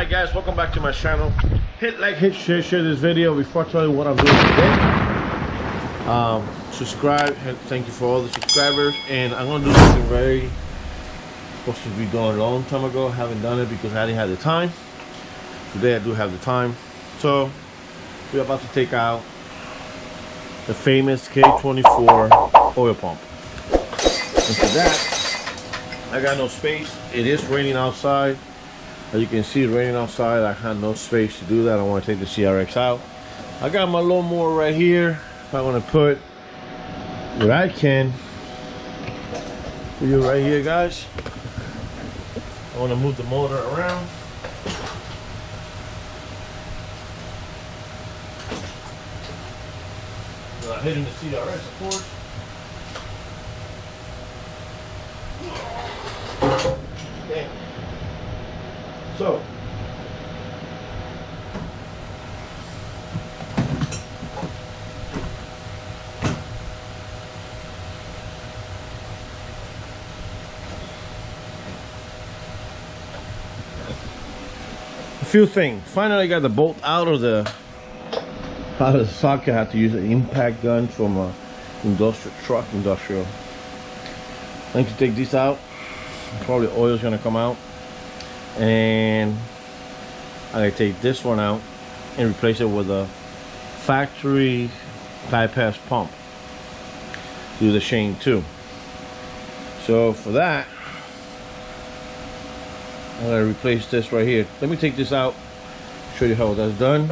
Alright guys, welcome back to my channel. Hit like, hit share this video. Before I tell you what I'm doing today, subscribe. Thank you for all the subscribers. And I'm gonna do something very supposed to be done a long time ago. Haven't done it because I didn't have the time. Today I do have the time. So we're about to take out the famous K24 oil pump. And for that, I got no space. It is raining outside. As you can see, it's raining outside. I had no space to do that. I want to take the CRX out. I got my lawnmower right here. I want to put what I can for you right here, guys. I want to move the motor around. Without hitting the CRX, of course. Damn. So, a few things. Finally, I got the bolt out of the socket. I had to use an impact gun from a industrial. I need to take this out. Probably oil's gonna come out. And I gotta take this one out and replace it with a factory bypass pump. Do the chain too. So for that, I'm gonna replace this right here. Let me take this out, show you how that's done.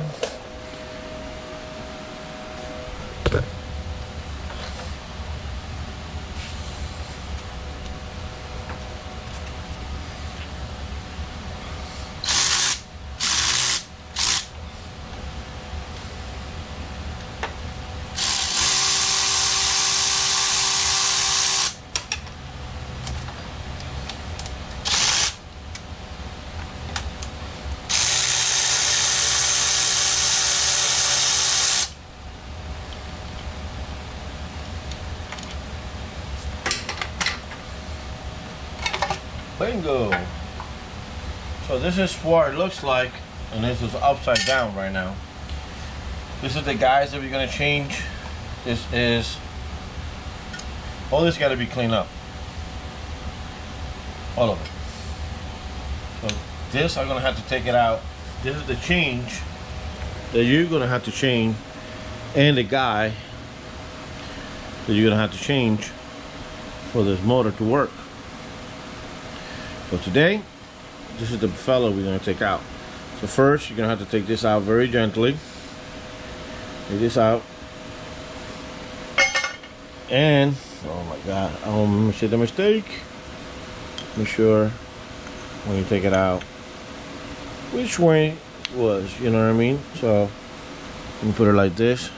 Bingo! So this is what it looks like, and this is upside down right now. This is the guys that we're gonna change. This is all this got to be cleaned up, all of it. So this I'm gonna have to take it out. This is the change that you're gonna have to change, and the guy that you're gonna have to change for this motor to work. So today, this is the fellow we're going to take out. So first, you're going to have to take this out very gently. Take this out. And, oh my God, I almost made a mistake. Make sure when you take it out, which way it was, you know what I mean? So, you put it like this.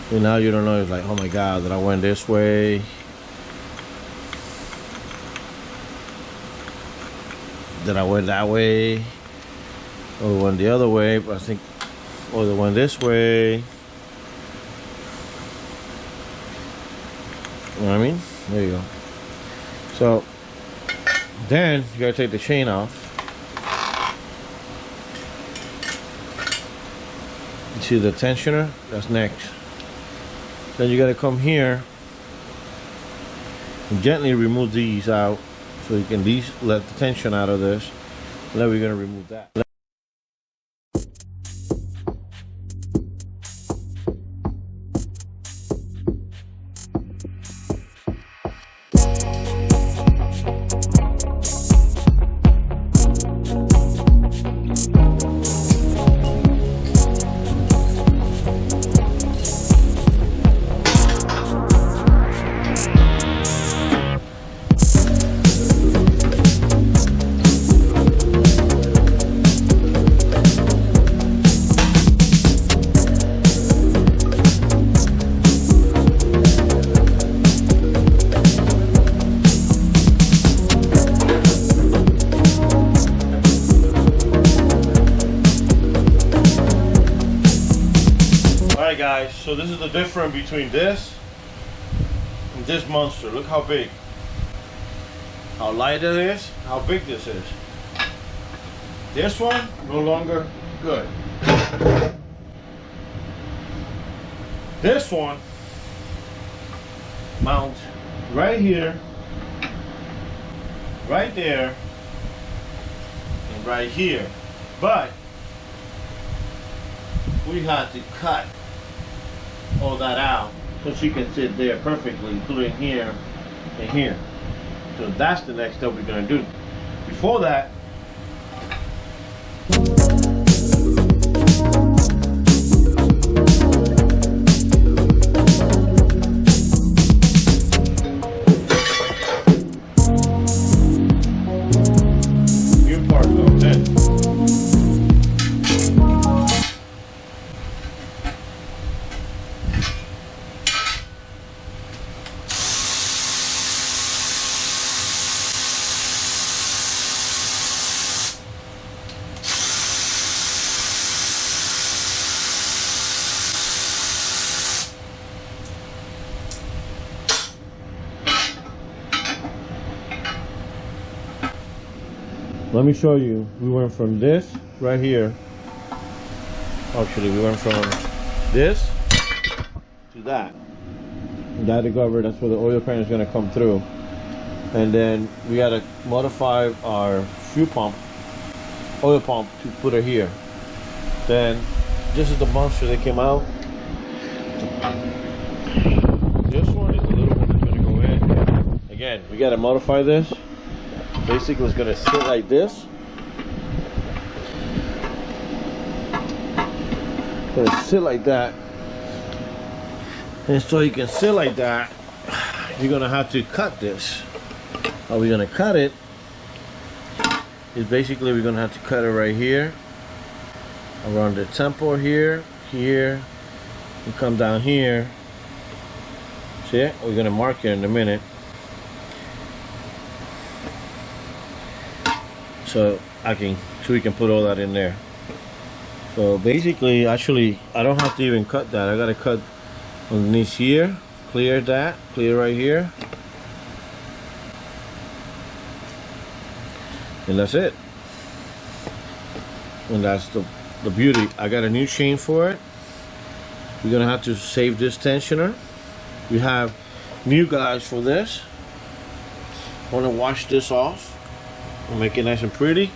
And now you don't know, it's like, oh my God, that I went this way. That I went that way, or went the other way, but I think, or they went this way. You know what I mean? There you go. So then you gotta take the chain off. You see the tensioner? That's next. Then you gotta come here and gently remove these out. So you can at least let the tension out of this. And then we're going to remove that. Guys, so this is the difference between this and this monster. Look how big, how light it is, how big this is. This one, no longer good. This one mounts right here, right there, and right here. But we had to cut all that out so she can sit there perfectly, including here and here. So that's the next step we're gonna do. Before that, let me show you. We went from this right here. Actually, we went from this to that. That to cover, that's where the oil pan is going to come through. And then we got to modify our fuel pump, oil pump, to put it here. Then this is the monster that came out. This one is the little one that's going to go in. Again, we got to modify this. Basically, it's going to sit like this. It's going to sit like that. And so you can sit like that, you're going to have to cut this. How we're going to cut it is basically we're going to have to cut it right here, around the temple here, here, and come down here. See it? We're going to mark it in a minute. So we can put all that in there. So basically, actually, I don't have to even cut that. I gotta cut underneath here, clear that, clear right here, and that's it. And that's the beauty. I got a new chain for it. We're gonna have to save this tensioner. We have new guides for this. I want to wash this off. We'll make it nice and pretty.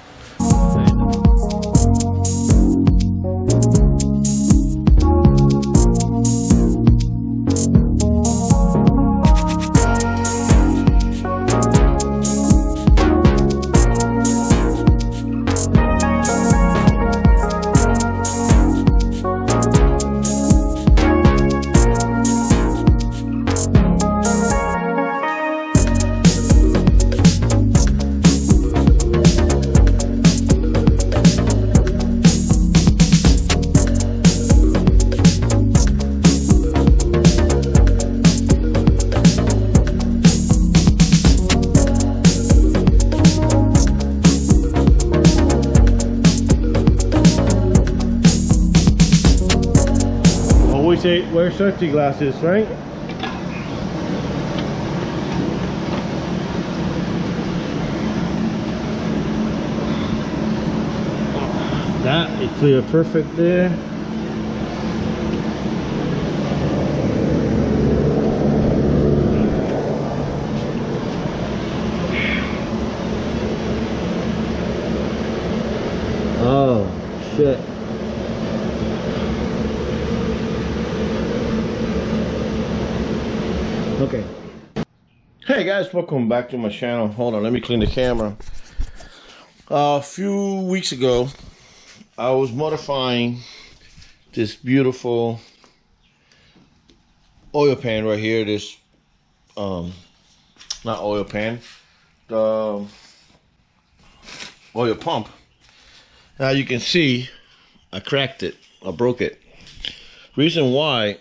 Say wear safety glasses, right? That is clear perfect there. Oh shit. Okay. Hey guys, welcome back to my channel. Hold on, let me clean the camera. A few weeks ago, I was modifying this beautiful oil pan right here. This, not oil pan, the oil pump. Now you can see, I cracked it, I broke it. Reason why.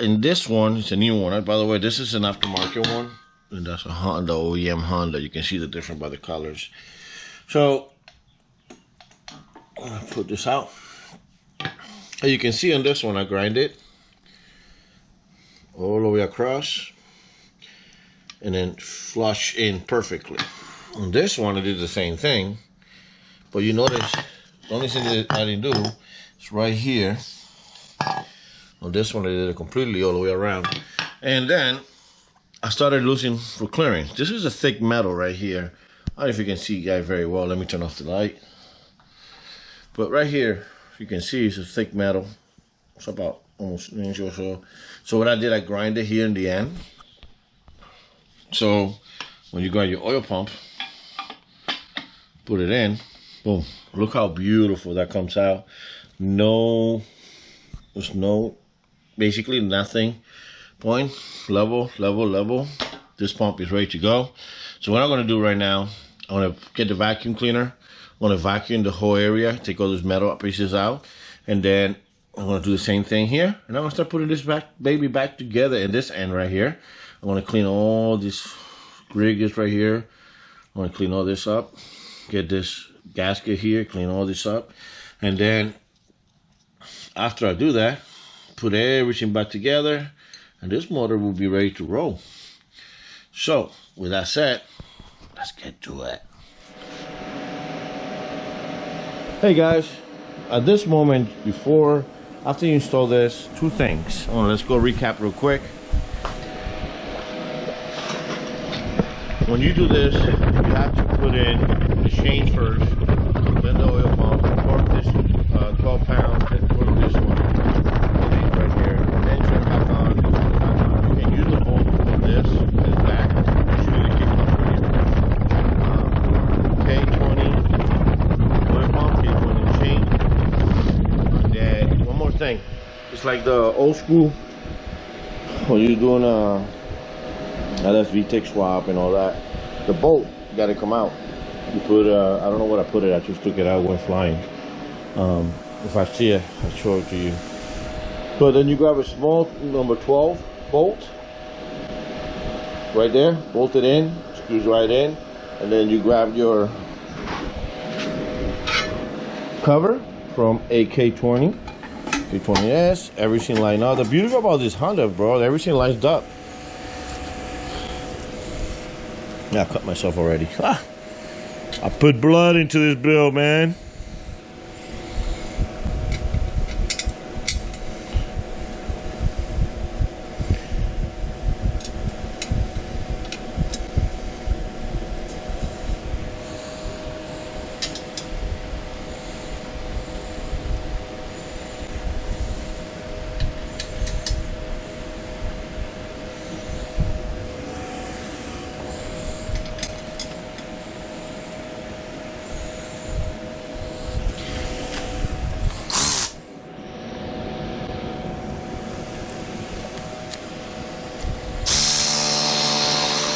In this one, it's a new one. By the way, this is an aftermarket one, and that's a Honda, OEM Honda. You can see the difference by the colors. So, I'm gonna put this out. As you can see on this one, I grind it all the way across, and then flush in perfectly. On this one, I did the same thing, but you notice the only thing that I didn't do is right here. On this one, I did it completely all the way around, and then I started losing for clearing. This is a thick metal right here. I don't know if you can see guys very well. Let me turn off the light. But right here, you can see it's a thick metal. It's about almost an inch or so. So what I did, I grinded here in the end. So when you grind your oil pump, put it in, boom. Look how beautiful that comes out. There's no, basically nothing. Point, level. This pump is ready to go. So what I'm gonna do right now, I'm gonna get the vacuum cleaner. I'm gonna vacuum the whole area, take all those metal pieces out, and then I'm gonna do the same thing here. And I'm gonna start putting this baby back together in this end right here. I'm gonna clean all these riggers right here. I'm gonna clean all this up. Get this gasket here, clean all this up. And then after I do that, put everything back together, and this motor will be ready to roll. So, with that said, let's get to it. Hey guys, at this moment, after you install this, two things. Let's go recap real quick. When you do this, you have to put in the chain first, then the oil pump, torque this 12 pounds, then torque this one, right here, and then turn back on, you can use the bolt of this and back, it's really kicking up for you. K20 oil pump, K20 chain. And then one more thing, it's like the old school, when you're doing that's vtec swap and all that, the bolt got to come out. You put I don't know what I put it, I just took it out, went flying. If I see it, I'll show it to you. So then you grab a small number 12 bolt right there, bolt it in, screws right in, and then you grab your cover from a K20 K20S, everything lined up. The beauty about this Honda, bro, everything lines up. Yeah, I cut myself already. I put blood into this build, man.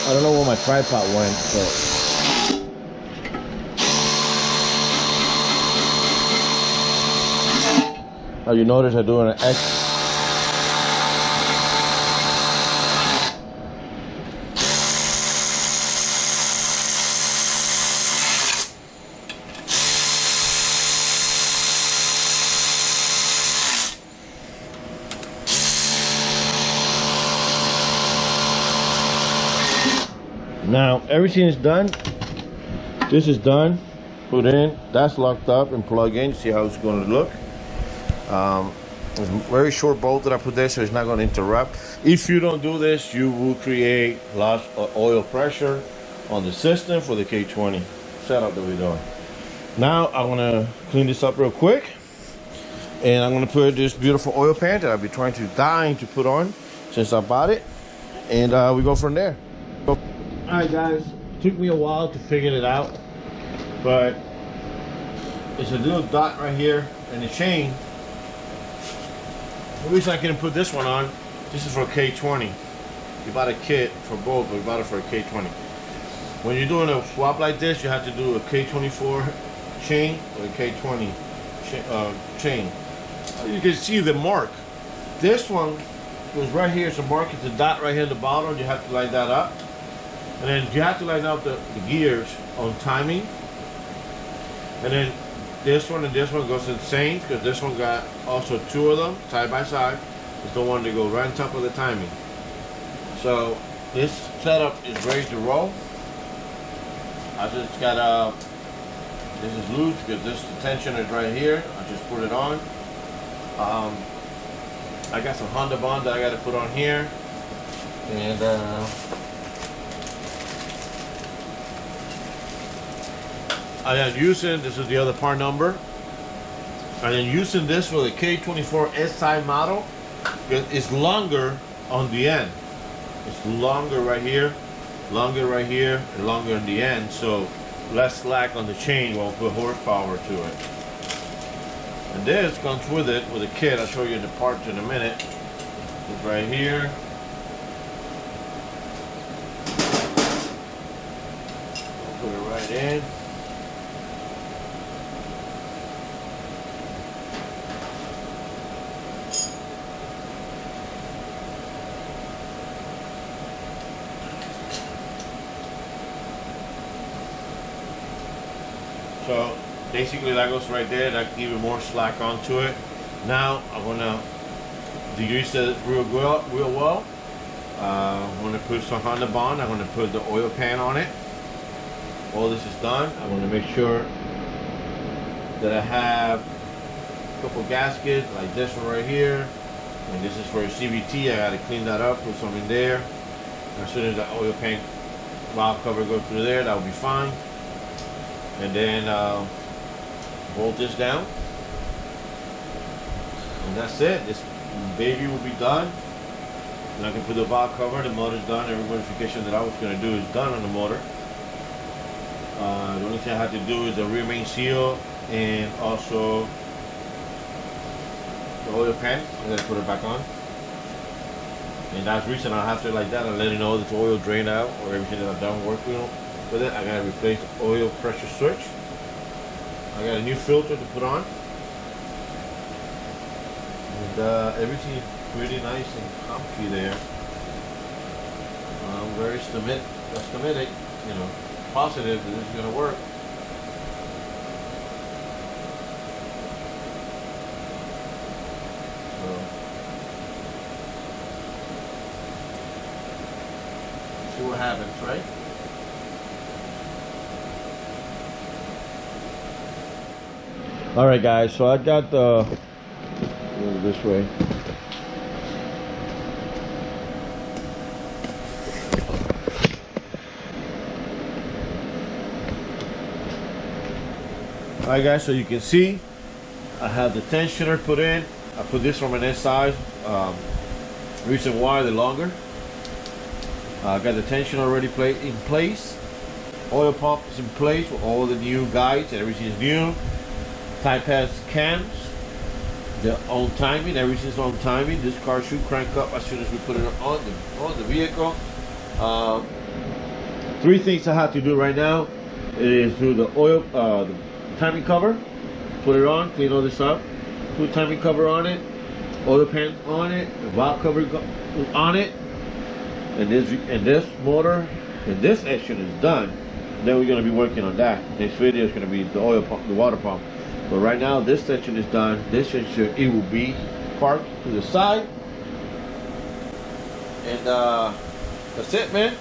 I don't know where my tripod went, so. Oh, you notice I'm doing an X. Now everything is done. This is done, put in, that's locked up and plug in. See how it's going to look. It's a very short bolt that I put there, so it's not going to interrupt. If you don't do this, you will create loss of oil pressure on the system for the K20 setup that we're doing. Now I'm going to clean this up real quick, and I'm going to put this beautiful oil pan that I've been dying to put on since I bought it, and we go from there. Alright guys, it took me a while to figure it out, but it's a little dot right here in the chain. The reason I couldn't put this one on, this is for K20. You bought a kit for both, but we bought it for a K20. When you're doing a swap like this, you have to do a K24 chain or a K20 chain. You can see the mark. This one goes right here, it's a mark, it's a dot right here at the bottom. You have to line that up. And then you have to line up the gears on timing. And then this one and this one goes the same, because this one got also two of them side by side. It's the one that goes right on top of the timing. So this setup is ready to roll. I just got this is loose because this tension is right here. I just put it on. I got some Honda bond that I got to put on here, and I am using, this is the other part number. I am using this for the K24 SI model. It's longer on the end. It's longer right here, and longer on the end, so less slack on the chain won't put horsepower to it. And this comes with it, with a kit. I'll show you the parts in a minute. It's right here. I'll put it right in. So basically that goes right there. That gives you more slack onto it. Now I'm gonna degrease it real well. I'm gonna put some Honda bond. I'm gonna put the oil pan on it. All this is done. I'm gonna make sure that I have a couple gaskets like this one right here. And this is for a CVT. I gotta clean that up, put some in there. As soon as the oil pan valve cover goes through there, that will be fine. And then bolt this down, and that's it. This baby will be done, and I can put the valve cover. The motor's done. Every modification that I was going to do is done on the motor. The only thing I have to do is the rear main seal and also the oil pan. I'm going to put it back on, and that's the reason I have to like that and let it know that the oil drained out or everything that I've done working with it. I gotta replace the oil pressure switch. I got a new filter to put on, and everything is pretty nice and comfy there. I'm very optimistic, you know, positive that this is gonna work. So, see what happens, right? Alright guys, so I got the, this way. Alright guys, so you can see I have the tensioner put in. I put this from an SI, reason why the longer. I got the tension already in place. Oil pump is in place with all the new guides and everything is new. Type has cams, they're on timing, everything's on timing. This car should crank up as soon as we put it on the vehicle. Three things I have to do right now is do the oil, the timing cover, put it on, clean all this up, put timing cover on it, oil pan on it, the valve cover on it, and this motor and this section is done. Then we're going to be working on that. Next video is going to be the oil pump, the water pump. But right now this section is done. This section, it will be parked to the side. And that's it, man.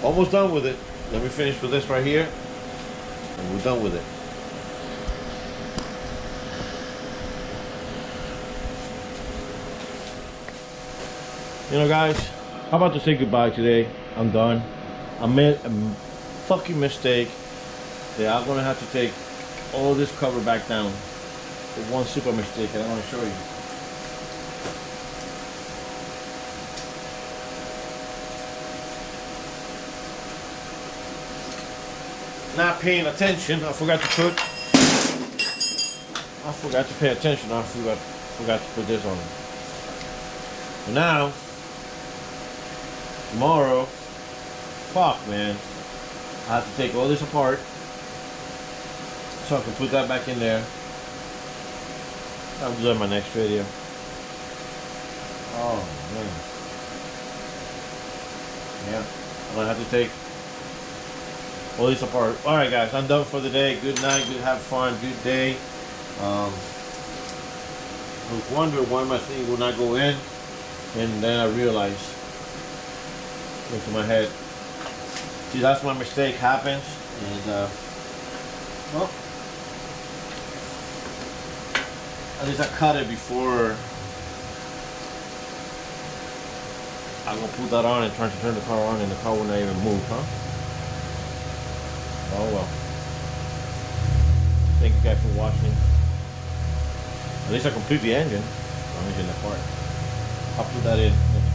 Almost done with it. Let me finish with this right here, and we're done with it. You know guys, how about to say goodbye today? I'm done. I made a fucking mistake. Yeah, I'm gonna have to take all this cover back down. It's one super mistake, and I want to show you. Not paying attention. I forgot to pay attention. I forgot to put this on. But now, tomorrow, fuck man, I have to take all this apart so I can put that back in there. I'll do that in my next video. Oh man. Yeah, I'm gonna have to take all this apart. Alright guys, I'm done for the day. Good night, good have fun, good day. I was wondering why my thing would not go in, and then I realized Went to my head. See, that's my mistake happens, and well, at least I cut it before I'm gonna put that on and try to turn the car on, and the car will not even move, huh? Oh well. Thank you guys for watching. At least I complete the engine. I'm in the part. I'll put that in next